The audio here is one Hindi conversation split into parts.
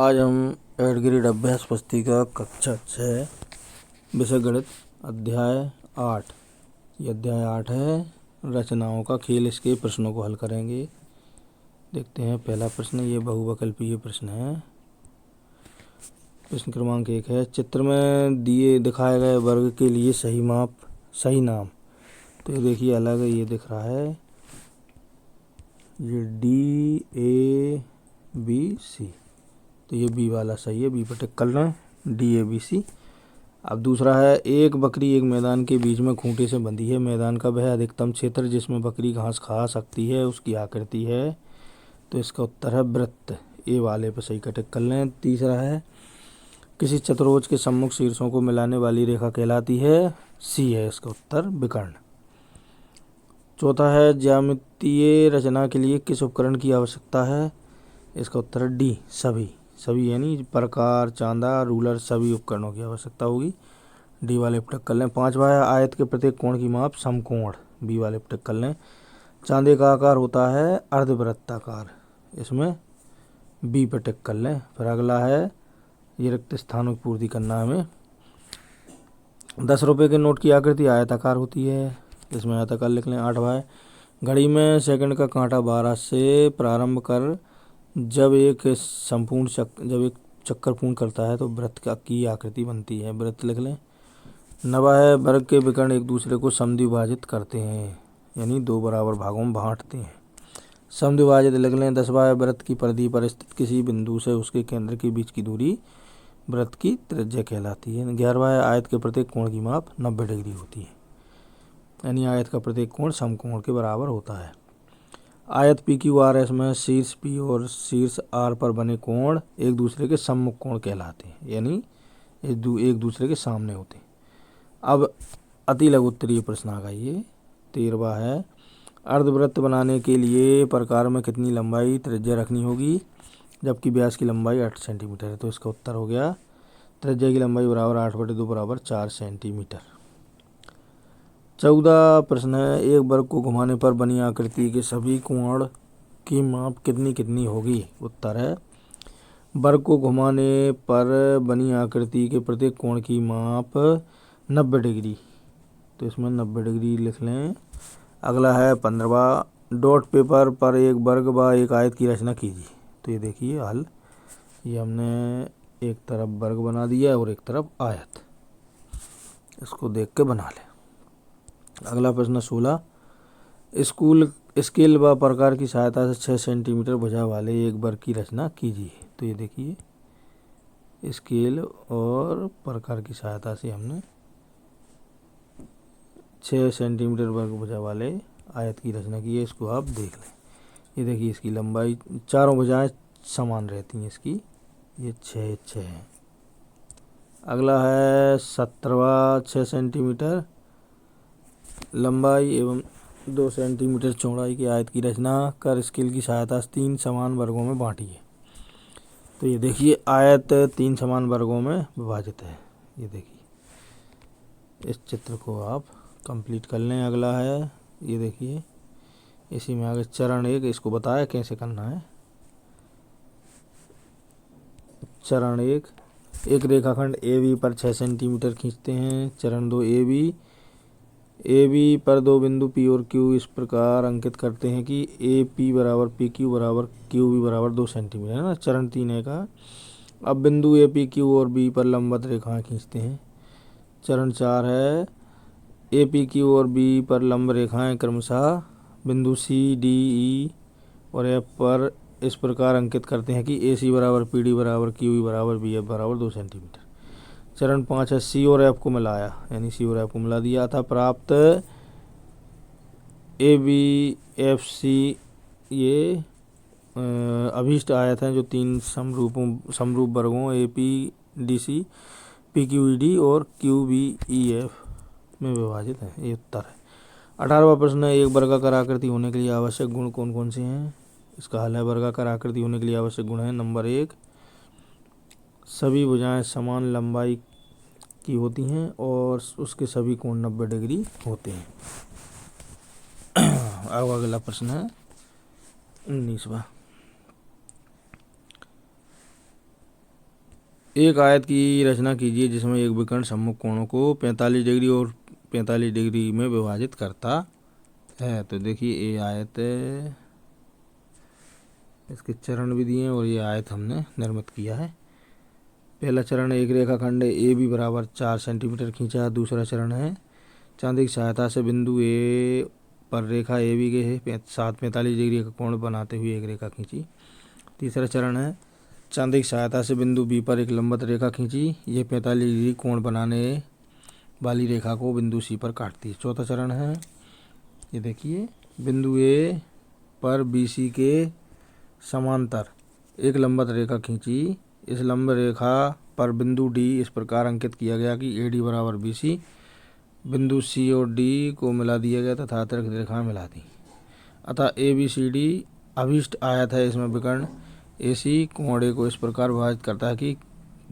आज हम 8 ग्रेड अभ्यास पुस्तिका कक्षा 6 विषय गणित अध्याय 8। ये अध्याय 8 है। रचनाओं का खेल। इसके प्रश्नों को हल करेंगे। देखते हैं पहला प्रश्न। ये बहुविकल्पीय प्रश्न है। प्रश्न क्रमांक 1 है, चित्र में दिखाए गए वर्ग के लिए सही नाम। तो ये देखिए अलग ये दिख रहा है, ये DABC। तो ये बी वाला सही है, बी पर टिक कर लें, DABC। अब दूसरा है, एक बकरी एक मैदान के बीच में खूंटे से बंधी है। मैदान का वह अधिकतम क्षेत्र जिसमें बकरी घास खा सकती है उसकी आकृति है। तो इसका उत्तर है वृत्त। ए वाले पर सही का टिक कर लें। तीसरा है, किसी चतुर्भुज के सम्मुख शीर्षों को मिलाने वाली रेखा कहलाती है। सी है इसका उत्तर विकर्ण। चौथा है, ज्यामितीय रचना के लिए किस उपकरण की आवश्यकता है। इसका उत्तर है डी, सभी यानी प्रकार, चांदा, रूलर, सभी उपकरणों की आवश्यकता होगी। डी वाले पर टिक कर लें। पांचवा है, आयत के प्रत्येक कोण की माप समकोण। बी वाले पर टिक कर लें। चांदे का आकार होता है अर्धवृत्ताकार। इसमें बी पर टिक कर लें। फिर अगला है, ये रिक्त स्थानों की पूर्ति करना है हमें। 10 रुपये के नोट की आकृति आयताकार होती है। इसमें आयताकार लिख लें। 8वां है, घड़ी में सेकंड का कांटा 12 से प्रारंभ कर जब एक चक्कर पूर्ण करता है तो वृत्त की आकृति बनती है। वृत्त लिख लें। 9वां है, वर्ग के विकर्ण एक दूसरे को समद्विभाजित करते हैं, यानी 2 बराबर भागों में बांटते हैं। समद्विभाजित लिख लें। 10वां है, वृत्त की परिधि पर स्थित किसी बिंदु से उसके केंद्र के बीच की दूरी वृत्त की त्रिज्या कहलाती है। 11वां है, आयत के प्रत्येक कोण की माप 90 डिग्री होती है, यानी आयत का प्रत्येक कोण समकोण के बराबर होता है। आयत PQRS में शीर्ष P और शीर्ष R पर बने कोण एक दूसरे के सम्मुख कोण कहलाते हैं, यानी एक दूसरे के सामने होते हैं। अब अति लघु उत्तरीय प्रश्न आ गई ये। 13वां है, अर्धवृत्त बनाने के लिए प्रकार में कितनी लंबाई त्रिज्या रखनी होगी, जबकि व्यास की लंबाई 8 सेंटीमीटर है। तो इसका उत्तर हो गया, त्रिज्या की लंबाई बराबर 8/2 बराबर 4 सेंटीमीटर। 14 प्रश्न है, एक वर्ग को घुमाने पर बनी आकृति के सभी कोण की माप कितनी कितनी होगी। उत्तर है, वर्ग को घुमाने पर बनी आकृति के प्रत्येक कोण की माप 90 डिग्री। तो इसमें 90 डिग्री लिख लें। अगला है 15वां, डॉट पेपर पर एक वर्ग व एक आयत की रचना कीजिए। तो ये देखिए हल, ये हमने एक तरफ वर्ग बना दिया और एक तरफ आयत, इसको देख के बना लें। अगला प्रश्न 16, स्केल व प्रकार की सहायता से 6 सेंटीमीटर भुजा वाले एक वर्ग की रचना कीजिए। तो ये देखिए, स्केल और प्रकार की सहायता से हमने 6 सेंटीमीटर वर्ग भुजा वाले आयत की रचना की है। इसको आप देख लें। ये देखिए, इसकी लंबाई चारों भुजाएं समान रहती हैं इसकी, ये 6 है। अगला है 17वां, 6 सेंटीमीटर लंबाई एवं 2 सेंटीमीटर चौड़ाई की आयत की रचना कर स्केल की सहायता से 3 समान वर्गों में बांटिए। तो ये देखिए, आयत 3 समान वर्गों में विभाजित है। ये देखिए, इस चित्र को आप कंप्लीट कर लें। अगला है, ये देखिए, इसी में आगे चरण 1, इसको बताया कैसे करना है। चरण 1, एक रेखाखंड AB पर 6 सेंटीमीटर खींचते हैं। चरण 2, AB पर 2 बिंदु P और Q इस प्रकार अंकित करते हैं कि AP बराबर PQ बराबर QB बराबर 2 सेंटीमीटर है ना। चरण 3 है का, अब बिंदु AP, Q और B पर लंबवत रेखाएं खींचते हैं। चरण 4 है, AP, Q और B पर लंब रेखाएं क्रमशः बिंदु C, D, E और F पर इस प्रकार अंकित करते हैं कि AC बराबर PD बराबर QE बराबर BF बराबर 2 सेंटीमीटर। चरण 5 है, C और F को मिलाया, यानी C और F को मिला दिया था। प्राप्त ABFC ये अभीष्ट आयत हैं जो 3 समरूप वर्गों APDC, PQED और QBEF में विभाजित है। ये उत्तर है। 18वां प्रश्न है, एक वर्गाकार आकृति होने के लिए आवश्यक गुण कौन कौन से हैं। इसका हल है, वर्गाकार आकृति होने के लिए आवश्यक गुण है। नंबर 1, सभी भुजाएं समान लंबाई की होती हैं और उसके सभी कोण 90 डिग्री होते हैं। अब अगला प्रश्न है 19वां, एक आयत की रचना कीजिए जिसमें एक विकर्ण सम्मुख कोणों को 45 डिग्री और 45 डिग्री में विभाजित करता है। तो देखिए ये आयत, इसके चरण भी दिए हैं और ये आयत हमने निर्मित किया है। पहला चरण, एक रेखाखंड ए बी बराबर 4 सेंटीमीटर खींचा। दूसरा चरण है चांदी की सहायता से बिंदु ए पर रेखा ए बी के 45 डिग्री का कोण बनाते हुए एक रेखा खींची। तीसरा चरण है चांदी की सहायता से बिंदु बी पर एक लंबवत रेखा खींची। ये 45 डिग्री कोण बनाने वाली रेखा को बिंदु सी पर काटती है। चौथा चरण है, ये देखिए, बिंदु ए पर बी सी के समांतर एक लंबवत रेखा खींची। इस लंब रेखा पर बिंदु डी इस प्रकार अंकित किया गया कि ए डी बराबर बी सी। बिंदु सी और डी को मिला दिया गया तथा अतिरिक्त रेखाएं मिला दी। अतः ए बी सी डी अभीष्ट आयत है। इसमें विकर्ण ए सी कोण ए को इस प्रकार विभाजित करता है कि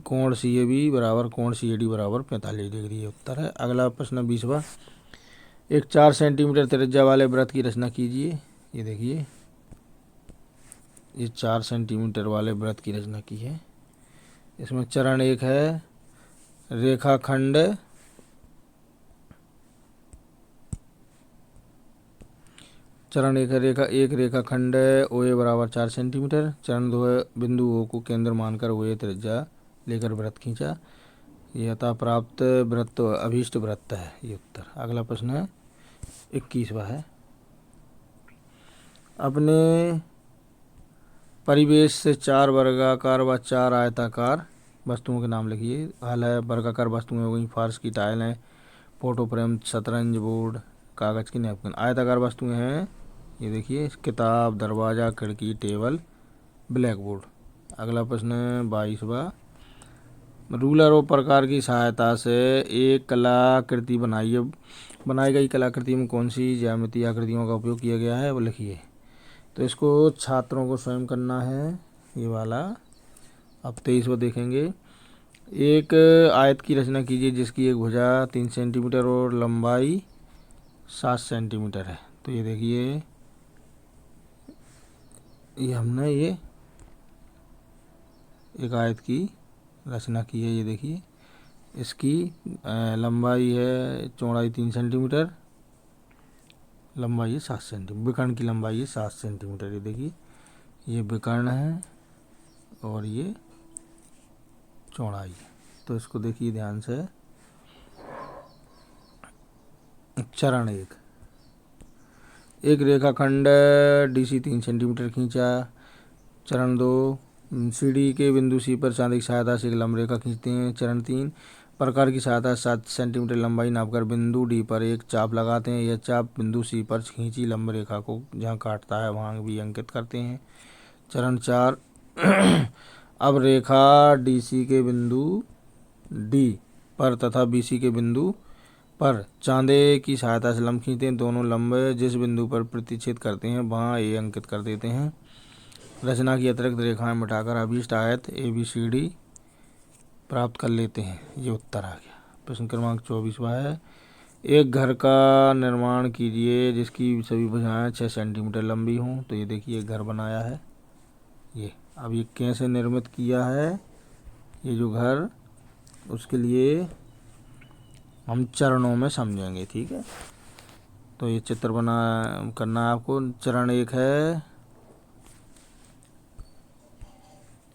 कोण सी ए बी बराबर कोण सी ए डी बराबर 45 डिग्री। ये उत्तर है। अगला प्रश्न 20वां, एक 4 सेंटीमीटर त्रिज्या वाले वृत्त की रचना कीजिए। ये देखिए, ये 4 सेंटीमीटर वाले वृत्त की रचना की है। इसमें चरण एक है रेखाखंड चरण एक रेखाखंड ओ ए बराबर 4 सेंटीमीटर। चरण 2 है बिंदु ओ को केंद्र मानकर ओ ए त्रिज्या लेकर वृत्त खींचा। यह अतः प्राप्त वृत्त अभीष्ट वृत्त है। ये उत्तर। अगला प्रश्न है 21वां है, अपने परिवेश से 4 वर्गाकार व 4 आयताकार वस्तुओं के नाम लिखिए। हल है, वर्गाकार वस्तुएं हो गई फार्स की टाइलें, फोटो फ्रेम, शतरंज बोर्ड, कागज़ की नैपकिन। आयताकार वस्तुएं हैं, ये देखिए, किताब, दरवाज़ा, खिड़की, टेबल, ब्लैक बोर्ड। अगला प्रश्न है 22वां, रूलर और प्रकार की सहायता से एक कलाकृति बनाइए। बनाई गई कलाकृति में कौन सी ज्यामितीय आकृतियों का उपयोग किया गया है वो लिखिए। तो इसको छात्रों को स्वयं करना है, ये वाला। अब 23वां देखेंगे, एक आयत की रचना कीजिए जिसकी एक भुजा 3 सेंटीमीटर और लंबाई 7 सेंटीमीटर है। तो ये देखिए, ये हमने ये एक आयत की रचना की है। ये देखिए, इसकी लंबाई है, चौड़ाई 3 सेंटीमीटर, लंबाई है 7 सेंटीमीटर। विकर्ण की लंबाई है 7 सेंटीमीटर। ये देखिए, ये विकर्ण है और ये चौड़ाई है। तो इसको देखिए ध्यान से। चरण एक रेखाखंड डीसी 3 सेंटीमीटर खींचा। चरण 2, सीडी के बिंदु सी पर चांदी की सहायता से एक लंब रेखा खींचते हैं। चरण 3, प्रकार की सहायता से 7 सेंटीमीटर लंबाई नापकर बिंदु डी पर एक चाप लगाते हैं। यह चाप बिंदु सी पर खींची लंब रेखा को जहाँ काटता है वहाँ भी अंकित करते हैं। चरण 4, अब रेखा डीसी के बिंदु डी पर तथा बीसी के बिंदु पर चांदे की सहायता से लंब खींचते हैं। दोनों लंब जिस बिंदु पर प्रतिच्छेद करते हैं वहाँ ए अंकित कर देते हैं। रचना की अतिरिक्त रेखाएं मिटाकर अभीष्ट आयत ए बी सी डी प्राप्त कर लेते हैं। ये उत्तर आ गया। प्रश्न क्रमांक 24वां है, एक घर का निर्माण कीजिए जिसकी सभी भुजाएं 6 सेंटीमीटर लंबी हों। तो ये देखिए, एक घर बनाया है ये। अब ये कैसे निर्मित किया है ये जो घर, उसके लिए हम चरणों में समझेंगे, ठीक है। तो ये चित्र बना करना है आपको। चरण 1 है,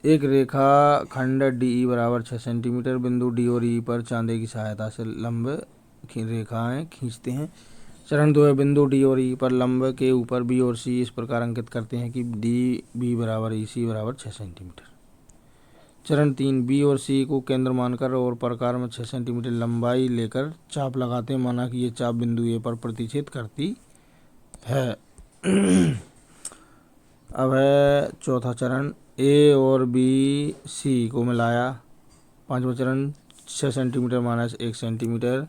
एक रेखा खंड डी ई बराबर 6 सेंटीमीटर। बिंदु डी और ई पर चांदे की सहायता से लंब रेखाएं खींचते हैं। चरण 2 है, बिंदु डी और ई पर लंब के ऊपर बी और सी इस प्रकार अंकित करते हैं कि डी बी बराबर ई सी बराबर 6 सेंटीमीटर। चरण 3, बी और सी को केंद्र मानकर और प्रकार में 6 सेंटीमीटर लंबाई लेकर चाप लगाते हैं, माना कि ये चाप बिंदु ए पर प्रतिच्छेद करती है। अब है चौथा चरण, ए और बी सी को मिलाया। 5वां चरण, 6 सेंटीमीटर माइनस 1 सेंटीमीटर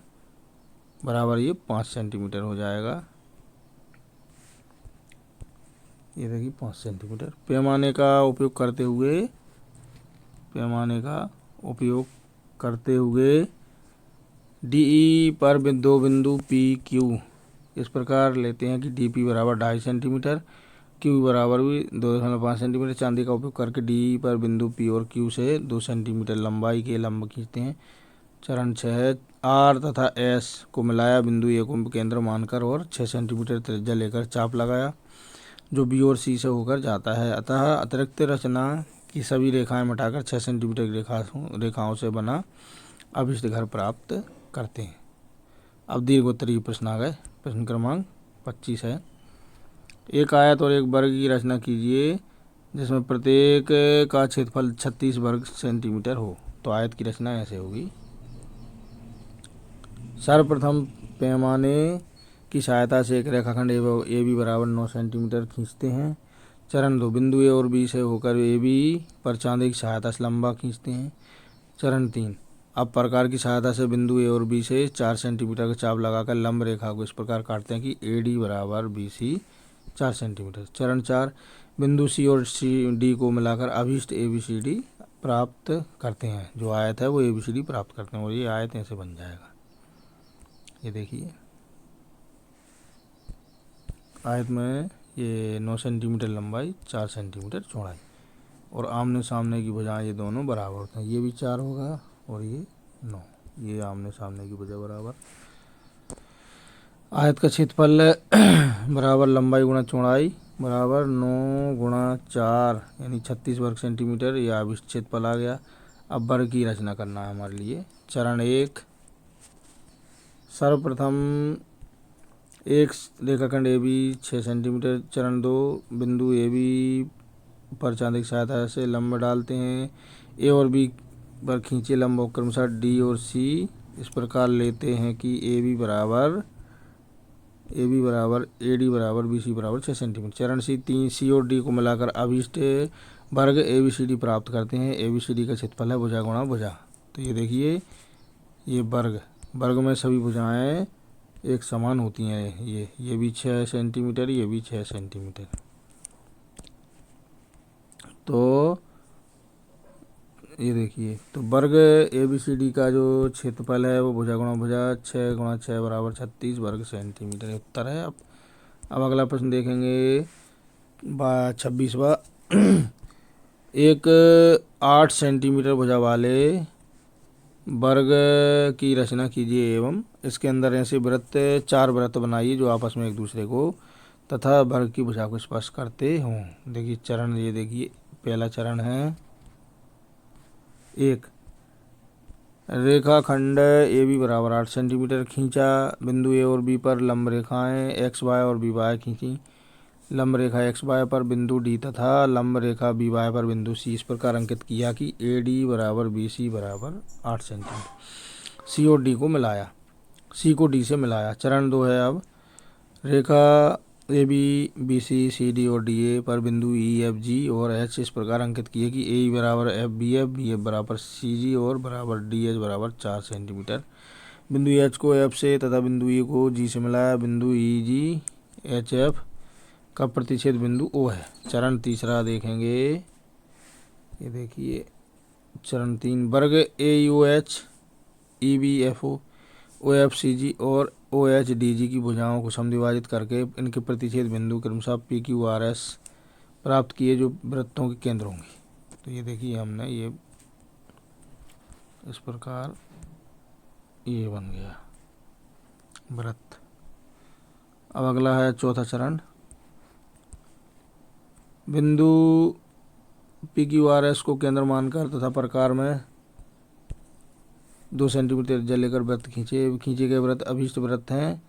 बराबर ये 5 सेंटीमीटर हो जाएगा। ये देखिए 5 सेंटीमीटर। पैमाने का उपयोग करते हुए डी पर दो बिंदु पी क्यू इस प्रकार लेते हैं कि डी पी बराबर 2.5 सेंटीमीटर क्यू बराबर भी 2.5 सेंटीमीटर चांदी का उपयोग करके डी पर बिंदु पी और क्यू से 2 सेंटीमीटर लंबाई के लंब खींचते हैं। चरण 6, आर तथा एस को मिलाया, बिंदु ए को केंद्र मानकर और 6 सेंटीमीटर त्रिज्या लेकर चाप लगाया जो बी और सी से होकर जाता है। अतः अतिरिक्त रचना की सभी रेखाएं मिटाकर 6 सेंटीमीटर की रेखाओं से बना अभिष्ट घर प्राप्त करते हैं। अब दीर्घोत्तरीय प्रश्न आ गए। प्रश्न क्रमांक 25 है, एक आयत और एक वर्ग की रचना कीजिए जिसमें प्रत्येक का क्षेत्रफल 36 वर्ग सेंटीमीटर हो। तो आयत की रचना ऐसे होगी। सर्वप्रथम पैमाने की सहायता से एक रेखाखंड ए बी बराबर 9 सेंटीमीटर खींचते हैं। चरण 2, बिंदु ए और बी से होकर ए बी पर चांदी की सहायता से लंबा खींचते हैं। चरण 3, अब प्रकार की सहायता से बिंदु ए और बी से 4 सेंटीमीटर का चाप लगाकर लंब रेखा को इस प्रकार काटते हैं कि ए डी बराबर बी सी 4 सेंटीमीटर। चरण 4, बिंदु सी और सी डी को मिलाकर अभिष्ट ए बी सी डी प्राप्त करते हैं। जो आयत है वो ए बी सी डी प्राप्त करते हैं और ये आयत ऐसे बन जाएगा। ये देखिए आयत में ये 9 सेंटीमीटर लंबाई, 4 सेंटीमीटर चौड़ाई और आमने सामने की भुजाएं ये दोनों बराबर होते हैं। ये भी 4 होगा और ये 9, ये आमने सामने की भुजा बराबर। आयत का क्षेत्रफल बराबर लंबाई गुणा चौड़ाई बराबर 9 गुणा 4 यानी 36 वर्ग सेंटीमीटर। यह अभिष्ट क्षेत्रफल आ गया। अब वर्ग की रचना करना है हमारे लिए। चरण 1, सर्वप्रथम एक रेखाखंड ए बी 6 सेंटीमीटर। चरण 2, बिंदु ए बी पर चांदी की सहायता से लंब डालते हैं। ए और बी पर खींचे लंब और क्रमशः डी और सी इस प्रकार लेते हैं कि ए बी बराबर ए डी बराबर बी सी बराबर 6 सेंटीमीटर। चरण 3, सी और डी को मिलाकर अभिष्ट वर्ग ए बी सी डी प्राप्त करते हैं। ए बी सी डी का क्षेत्रफल है भुजा गुणा भुजा। तो ये देखिए ये वर्ग में सभी भुजाएं एक समान होती हैं। ये भी 6 सेंटीमीटर, ये भी 6 सेंटीमीटर। तो ये देखिए तो वर्ग ए बी सी डी का जो क्षेत्रफल है वो भुजा गुणा भुजा 6 गुणा 6 बराबर 36 वर्ग सेंटीमीटर उत्तर है। अब अगला प्रश्न देखेंगे 26वां। एक 8 सेंटीमीटर भुजा वाले वर्ग की रचना कीजिए एवं इसके अंदर ऐसे वृत्त 4 वृत्त बनाइए जो आपस में एक दूसरे को तथा वर्ग की भुजा को स्पर्श करते हों। देखिए चरण, ये देखिए पहला चरण है। 1, रेखाखंड ए बी बराबर 8 सेंटीमीटर खींचा। बिंदु ए और बी पर लंब रेखाएं एक्स वाई और बी वाई खींची। लंब रेखा एक्स वाई पर बिंदु डी तथा लंब रेखा बी वाई पर बिंदु सी इस प्रकार अंकित किया कि ए डी बराबर बी सी बराबर 8 सेंटीमीटर। सी और डी को मिलाया, सी को डी से मिलाया। चरण 2 है, अब रेखा A B B C D और डी ए पर बिंदु ई एफ जी और एच इस प्रकार अंकित किए कि ए बराबर एफ बी एफ बराबर सी जी और बराबर डी एच बराबर 4 सेंटीमीटर। बिंदु एच को एफ से तथा बिंदु ई को जी से मिलाया। बिंदु ई जी एच एफ का प्रतिच्छेद बिंदु ओ है। चरण 3 देखेंगे। ये देखिए चरण 3, वर्ग A U H E B F O F C G और ओ एच डी जी की भुजाओं को समद्विभाजित करके इनके प्रतिच्छेद बिंदु क्रमशः पी क्यू आर एस प्राप्त किए जो वृत्तों के केंद्र होंगे। तो ये देखिए हमने ये इस प्रकार ये बन गया वृत्त। अब अगला है चौथा चरण। बिंदु पी क्यू आर एस को केंद्र मानकर तथा प्रकार में 2 सेंटीमीटर त्रिज्या लेकर वृत्त खींचे गए वृत्त अभिष्ट वृत्त हैं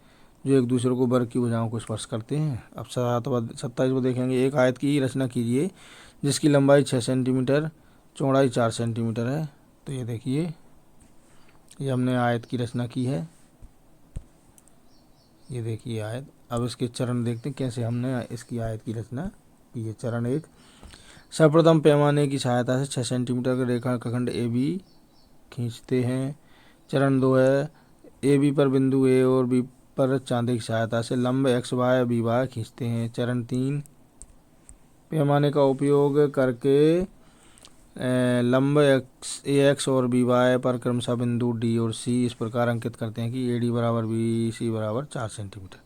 जो एक दूसरे को वर्ग की भुजाओं को स्पर्श करते हैं। अब 27 को देखेंगे। एक आयत की रचना कीजिए जिसकी लंबाई 6 सेंटीमीटर चौड़ाई 4 सेंटीमीटर है। तो ये देखिए ये हमने आयत की रचना की है। ये देखिए आयत। अब इसके चरण देखते हैं कैसे हमने इसकी आयत की रचना की है। चरण 1, सर्वप्रथम पैमाने की सहायता से 6 सेंटीमीटर का रेखाखंड ए बी खींचते हैं। चरण 2 है, ए बी पर बिंदु ए और बी पर चांदी की सहायता से लंब एक्स वाई बी वाई खींचते हैं। चरण 3, पैमाने का उपयोग करके लंब एक्स और बी वाई पर क्रमशः बिंदु डी और सी इस प्रकार अंकित करते हैं कि ए डी बराबर बी सी बराबर 4 सेंटीमीटर।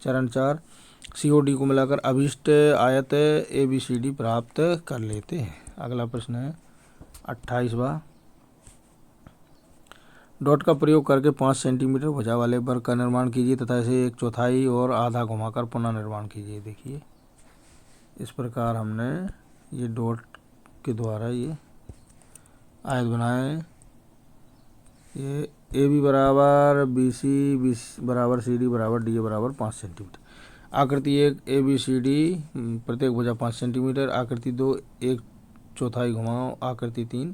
चरण 4, COD को मिलाकर अभीष्ट आयत ABCD प्राप्त कर लेते हैं। अगला प्रश्न है 28वां। डॉट का प्रयोग करके 5 सेंटीमीटर भुजा वाले वर्ग का निर्माण कीजिए तथा इसे 1/4 और आधा घुमाकर पुनः निर्माण कीजिए। देखिए इस प्रकार हमने ये डॉट के द्वारा ये आयत बनाए। ये AB बराबर BC बराबर CD बराबर DA बराबर 5 सेंटीमीटर। आकृति 1 ABCD प्रत्येक भुजा 5 सेंटीमीटर। आकृति 2 1/4 घुमाओ। आकृति 3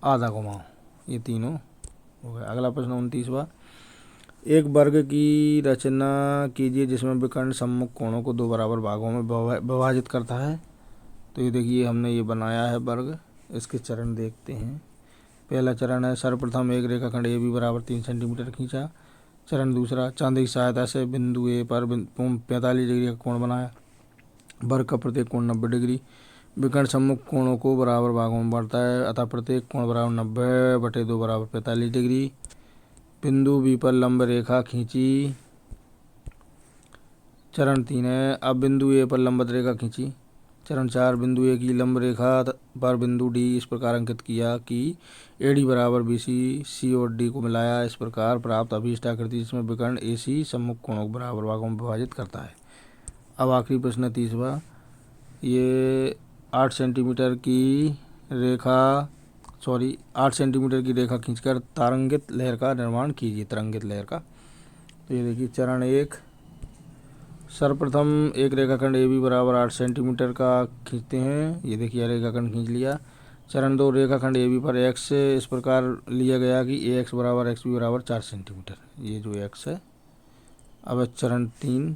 आधा घुमाओ। ये तीनों हो गया। अगला प्रश्न 29वां। एक वर्ग की रचना कीजिए जिसमें विकर्ण सम्मुख कोणों को 2 बराबर भागों में विभाजित करता है। तो ये देखिए हमने ये बनाया है वर्ग। इसके चरण देखते हैं। पहला चरण है सर्वप्रथम एक रेखाखंड AB बराबर 3 सेंटीमीटर खींचा। चरण दूसरा चांदी की सहायता से बिंदु A पर 45 डिग्री का कोण बनाया। वर्ग का प्रत्येक कोण 90 डिग्री। विकर्ण सम्मुख कोणों को बराबर भागों में बांटता है अतः प्रत्येक कोण बराबर 90/2 बराबर 45 डिग्री। बिंदु B पर लंब रेखा खींची। चरण 3 है अब बिंदु A पर लंबवत रेखा खींची। चरण 4 बिंदु A की लंब रेखा पर बिंदु D इस प्रकार अंकित किया कि AD बराबर BC C और D को मिलाया। इस प्रकार प्राप्त अभीष्ट आकृति जिसमें विकर्ण AC सम्मुख कोणों को बराबर भागों में विभाजित करता है। अब आखिरी प्रश्न 30वां। ये 8 सेंटीमीटर की रेखा खींचकर तरंगित लहर का निर्माण कीजिए। तरंगित लहर का तो ये देखिए चरण 1 सर्वप्रथम एक रेखाखंड AB बराबर 8 सेंटीमीटर का खींचते हैं। ये देखिए रेखाखंड खींच लिया। चरण 2 रेखाखंड AB पर x इस प्रकार लिया गया कि AX बराबर XB बराबर 4 सेंटीमीटर। ये जो x है। अब चरण 3